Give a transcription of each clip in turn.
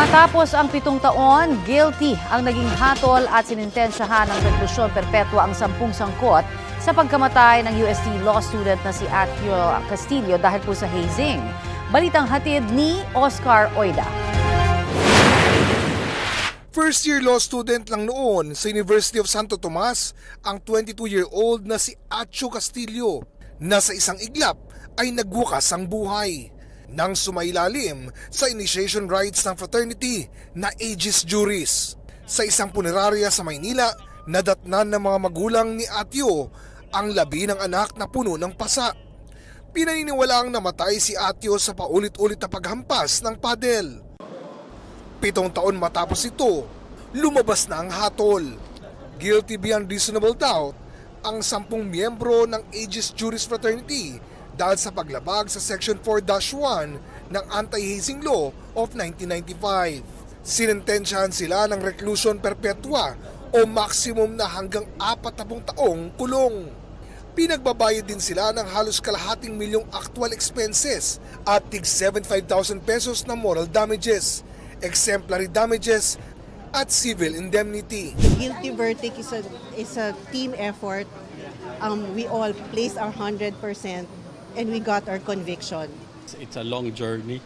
Matapos ang 7 taon, guilty ang naging hatol at sinintensyahan ng reklusyon perpetua ang 10 sangkot sa pagkamatay ng UST law student na si Atio Castillo dahil po sa hazing. Balitang hatid ni Oscar Oida. First-year law student lang noon sa University of Santo Tomas ang 22-year-old na si Atio Castillo na sa isang iglap ay nagwakas ang buhay nang sumailalim sa initiation rites ng fraternity na Aegis Juris. Sa isang punerarya sa Maynila, nadatnan ng mga magulang ni Atio ang labi ng anak na puno ng pasa. Pinaniniwalaang namatay si Atio sa paulit-ulit na paghampas ng padel. 7 taon matapos ito, lumabas na ang hatol. Guilty beyond reasonable doubt ang 10 miyembro ng Aegis Juris Fraternity dahil sa paglabag sa Section 4-1 ng Anti-Hazing Law of 1995. Sinintensyahan sila ng reclusion perpetua o maximum na hanggang 40 taong kulong. Pinagbabayad din sila ng halos kalahating milyong actual expenses at tig 75,000 pesos na moral damages, exemplary damages at civil indemnity. Guilty verdict is a team effort. We all placed our 100%. And we got our conviction. It's a long journey,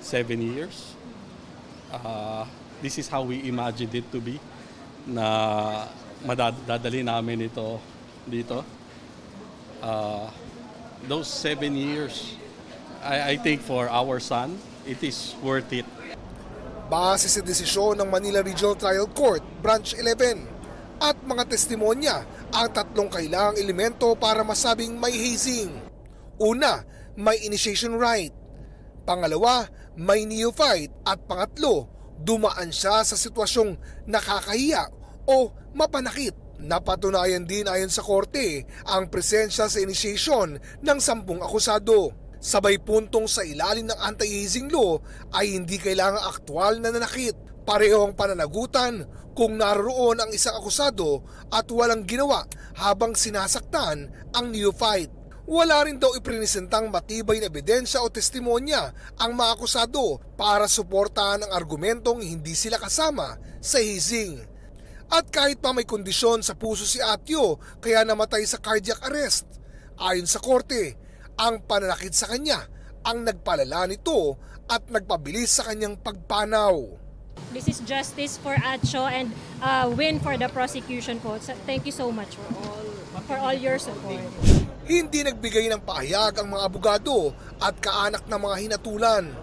7 years. This is how we imagined it to be, na madadali namin ito dito. Those 7 years, I think for our son, it is worth it. Base sa desisyon ng Manila Regional Trial Court, Branch 11, at mga testimonya, ang 3 kailangang elemento para masabing may hazing. Una, may initiation rite. Pangalawa, may neophyte. At pangatlo, dumaan siya sa sitwasyong nakakahiya o mapanakit. Napatunayan din ayon sa korte ang presensya sa initiation ng 10 akusado. Sabay puntong sa ilalim ng anti-hazing law ay hindi kailangang aktwal na nanakit. Parehong pananagutan kung naroon ang isang akusado at walang ginawa habang sinasaktan ang neophyte. Wala rin daw iprinisentang matibay na ebidensya o testimonya ang mga akusado para suportahan ang argumentong hindi sila kasama sa hazing. At kahit pa may kondisyon sa puso si Atio kaya namatay sa cardiac arrest, ayon sa korte, ang pananakit sa kanya ang nagpalala nito at nagpabilis sa kanyang pagpanaw. This is justice for Atio and win for the prosecution po. So, thank you so much for all your support. Hindi nagbigay ng pahayag ang mga abogado at kaanak ng mga hinatulan.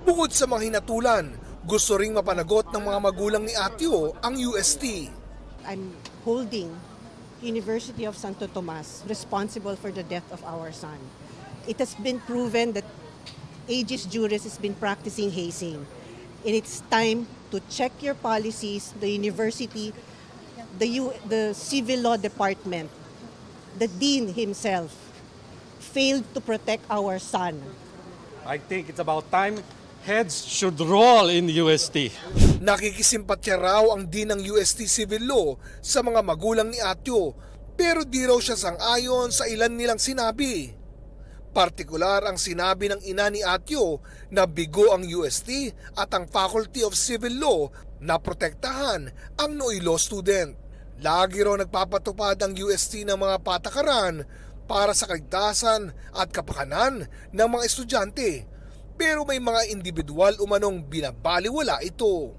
Bukod sa mga hinatulan, gusto ring mapanagot ng mga magulang ni Atio ang UST. I'm holding University of Santo Tomas responsible for the death of our son. It has been proven that Aegis Juris has been practicing hazing. And it's time to check your policies, the university, the civil law department. The dean himself failed to protect our son. I think it's about time heads should roll in UST. Nakikisimpatya raw ang dean ng UST Civil Law sa mga magulang ni Atio, pero di raw siya sang-ayon sa ilan nilang sinabi. Partikular ang sinabi ng ina ni Atio na bigo ang UST at ang Faculty of Civil Law na protektahan ang Noy Law student. Lagi raw nagpapatupad ang UST ng mga patakaran para sa kaligtasan at kapakanan ng mga estudyante, pero may mga individual umanong binabaliwala ito.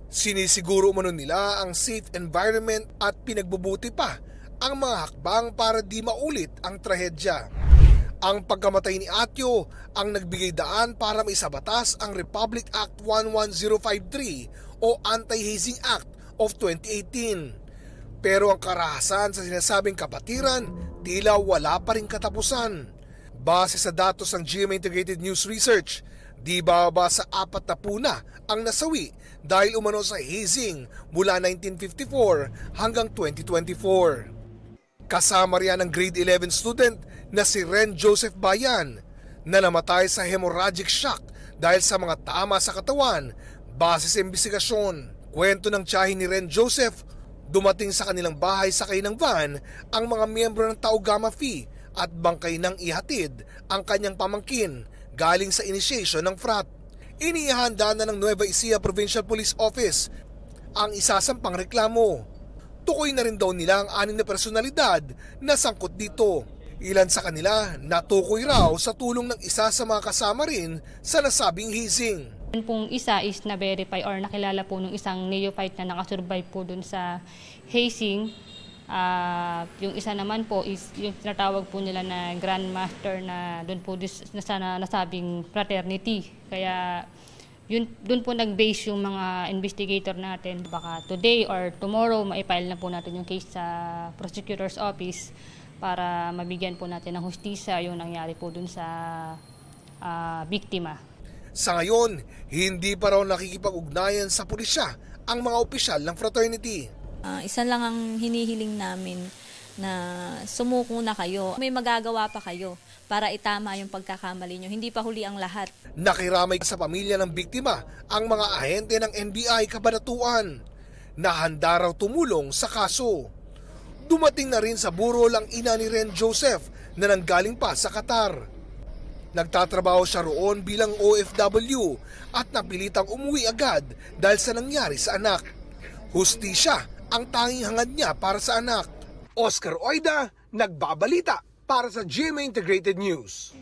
Sinisiguro umano nila ang safe environment at pinagbubuti pa ang mga hakbang para di maulit ang trahedya. Ang pagkamatay ni Atio ang nagbigay daan para maisabatas ang Republic Act 11053 o Anti-Hazing Act of 2018. Pero ang karahasan sa sinasabing kapatiran, tila wala pa rin katapusan. Base sa datos ng GMA Integrated News Research, di bababa sa 40 na ang nasawi dahil umano sa hazing mula 1954 hanggang 2024. Kasama riyan ang grade 11 student na si Ren Joseph Bayan na namatay sa hemorrhagic shock dahil sa mga tama sa katawan base sa investigasyon. Kwento ng tiyahin ni Ren Joseph, dumating sa kanilang bahay sakay ng van ang mga miyembro ng Tau Gamma Phi at bangkay nang ihatid ang kanyang pamangkin galing sa initiation ng frat. Inihanda na ng Nueva Ecija Provincial Police Office ang isasampang reklamo. Tukoy na rin daw nila ang 6 na personalidad na sangkot dito. Ilan sa kanila natukoy raw sa tulong ng isa sa mga kasama rin sa nasabing hazing. Yung pong isa is na-verify or nakilala po ng isang neophyte na nakasurvive po dun sa hazing. Yung isa naman po is yung tinatawag po nila na grandmaster na doon po sa nasabing fraternity. Kaya doon po nag-base yung mga investigator natin. Baka today or tomorrow maipile na po natin yung case sa prosecutor's office para mabigyan po natin ng hustisya yung nangyari po doon sa biktima. Sa ngayon, hindi pa raw nakikipag-ugnayan sa pulisya ang mga opisyal ng fraternity. Isa lang ang hinihiling namin na sumuko na kayo. May magagawa pa kayo para itama yung pagkakamali nyo. Hindi pa huli ang lahat. Nakiramay sa pamilya ng biktima ang mga ahente ng NBI Cabanatuan na handa raw tumulong sa kaso. Dumating na rin sa burol ang ina ni Ren Joseph na nanggaling pa sa Qatar. Nagtatrabaho siya roon bilang OFW at napilitang umuwi agad dahil sa nangyari sa anak. Hustisya ang tanging hangad niya para sa anak. Oscar Oida, nagbabalita para sa GMA Integrated News.